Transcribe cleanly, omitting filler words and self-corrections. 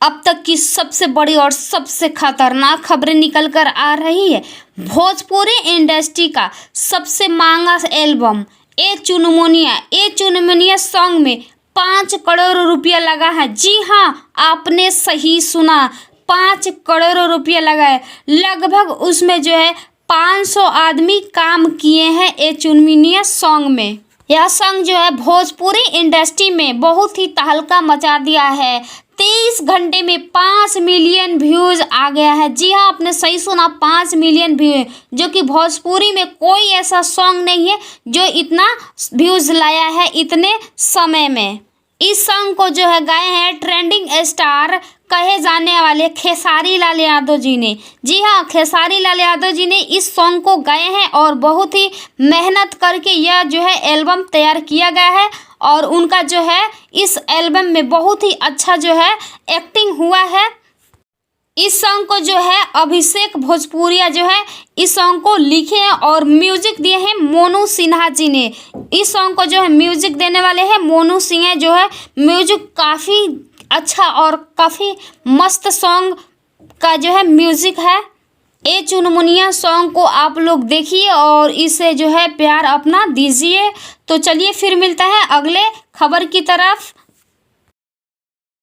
अब तक की सबसे बड़ी और सबसे खतरनाक खबरें निकल कर आ रही है। भोजपुरी इंडस्ट्री का सबसे महंगा एल्बम ए चुनमुनिया सॉन्ग में 5 करोड़ रुपया लगा है। जी हाँ, आपने सही सुना, 5 करोड़ रुपया लगा है। लगभग उसमें जो है 500 आदमी काम किए हैं ए चुनमुनिया सॉन्ग में। यह सॉन्ग जो है भोजपुरी इंडस्ट्री में बहुत ही तहलका मचा दिया है। 23 घंटे में 5 मिलियन व्यूज आ गया है। जी हाँ, आपने सही सुना, 5 मिलियन व्यू, जो कि भोजपुरी में कोई ऐसा सॉन्ग नहीं है जो इतना व्यूज लाया है इतने समय में। इस सॉन्ग को जो है गाए हैं ट्रेंडिंग स्टार कहे जाने वाले खेसारी लाल यादव जी ने। जी हाँ, खेसारी लाल यादव जी ने इस सॉन्ग को गाए हैं और बहुत ही मेहनत करके यह जो है एल्बम तैयार किया गया है। और उनका जो है इस एल्बम में बहुत ही अच्छा जो है एक्टिंग हुआ है। इस सॉन्ग को जो है अभिषेक भोजपुरिया जो है इस सॉन्ग को लिखे हैं और म्यूजिक दिए हैं मोनू सिन्हा जी ने। इस सॉन्ग को जो है म्यूजिक देने वाले हैं मोनू सिन्हा। जो है म्यूजिक काफ़ी अच्छा और काफ़ी मस्त सॉन्ग का जो है म्यूजिक है। ए चुनमुनिया सॉन्ग को आप लोग देखिए और इसे जो है प्यार अपना दीजिए। तो चलिए फिर मिलता है अगले खबर की तरफ।